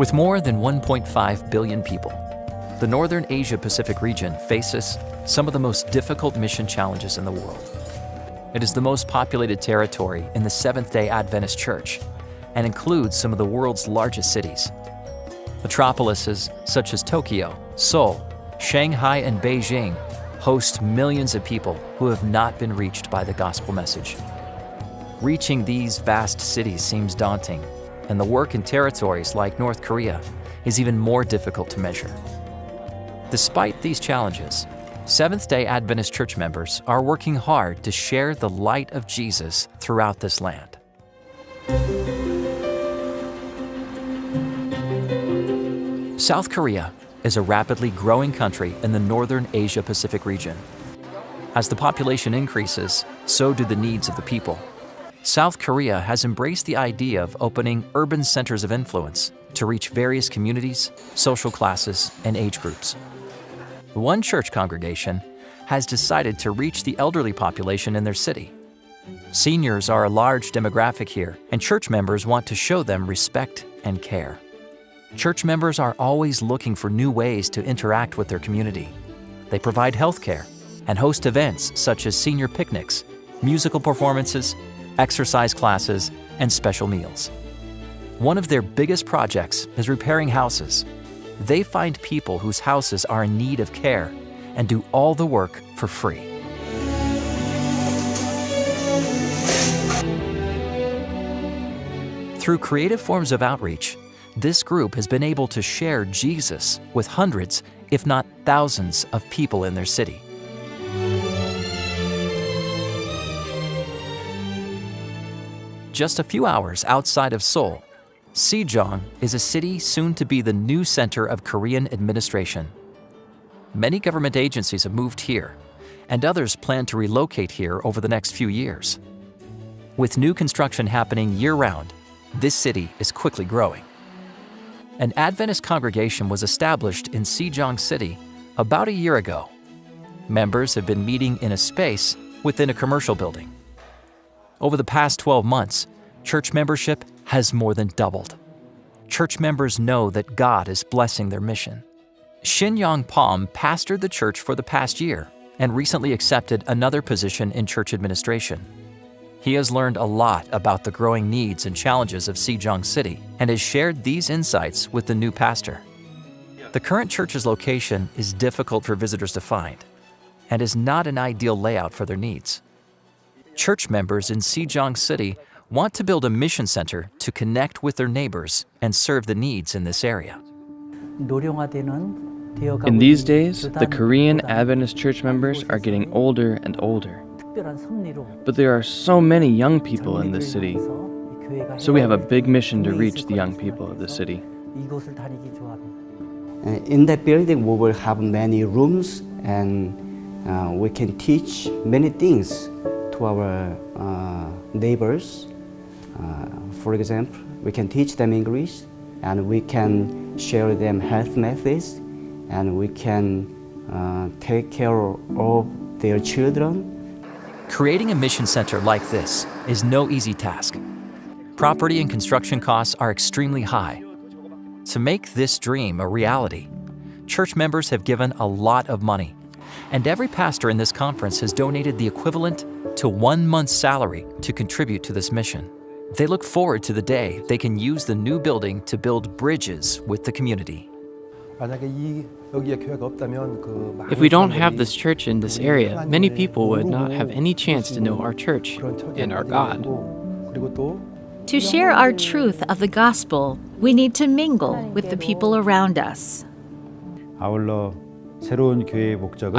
With more than 1.5 billion people, the Northern Asia-Pacific region faces some of the most difficult mission challenges in the world. It is the most populated territory in the Seventh-day Adventist Church and includes some of the world's largest cities. Metropolises such as Tokyo, Seoul, Shanghai, and Beijing host millions of people who have not been reached by the gospel message. Reaching these vast cities seems daunting, and the work in territories like North Korea is even more difficult to measure. Despite these challenges, Seventh-day Adventist church members are working hard to share the light of Jesus throughout this land. South Korea is a rapidly growing country in the Northern Asia-Pacific region. As the population increases, so do the needs of the people. South Korea has embraced the idea of opening urban centers of influence to reach various communities, social classes, and age groups. One church congregation has decided to reach the elderly population in their city. Seniors are a large demographic here, and church members want to show them respect and care. Church members are always looking for new ways to interact with their community. They provide health care and host events such as senior picnics, musical performances, exercise classes, and special meals. One of their biggest projects is repairing houses. They find people whose houses are in need of care and do all the work for free. Through creative forms of outreach, this group has been able to share Jesus with hundreds, if not thousands, of people in their city. Just a few hours outside of Seoul, Sejong is a city soon to be the new center of Korean administration. Many government agencies have moved here, and others plan to relocate here over the next few years. With new construction happening year-round, this city is quickly growing. An Adventist congregation was established in Sejong City about a year ago. Members have been meeting in a space within a commercial building. Over the past 12 months, church membership has more than doubled. Church members know that God is blessing their mission. Shin Young Palm pastored the church for the past year and recently accepted another position in church administration. He has learned a lot about the growing needs and challenges of Sejong City and has shared these insights with the new pastor. The current church's location is difficult for visitors to find and is not an ideal layout for their needs. Church members in Sejong City want to build a mission center to connect with their neighbors and serve the needs in this area. In these days, the Korean Adventist church members are getting older and older. But there are so many young people in this city, so we have a big mission to reach the young people of the city. In that building, we will have many rooms, and we can teach many things to our neighbors. For example, we can teach them English, and we can share them health methods, and we can take care of their children. Creating a mission center like this is no easy task. Property and construction costs are extremely high. To make this dream a reality, church members have given a lot of money, and every pastor in this conference has donated the equivalent to 1 month's salary to contribute to this mission. They look forward to the day they can use the new building to build bridges with the community. If we don't have this church in this area, many people would not have any chance to know our church and our God. To share our truth of the gospel, we need to mingle with the people around us. I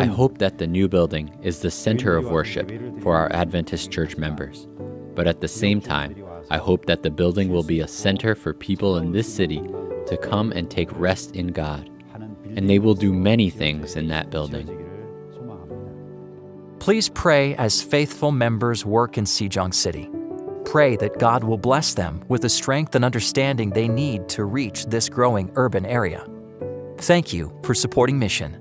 hope that the new building is the center of worship for our Adventist church members. But at the same time, I hope that the building will be a center for people in this city to come and take rest in God. And they will do many things in that building. Please pray as faithful members work in Sejong City. Pray that God will bless them with the strength and understanding they need to reach this growing urban area. Thank you for supporting Mission.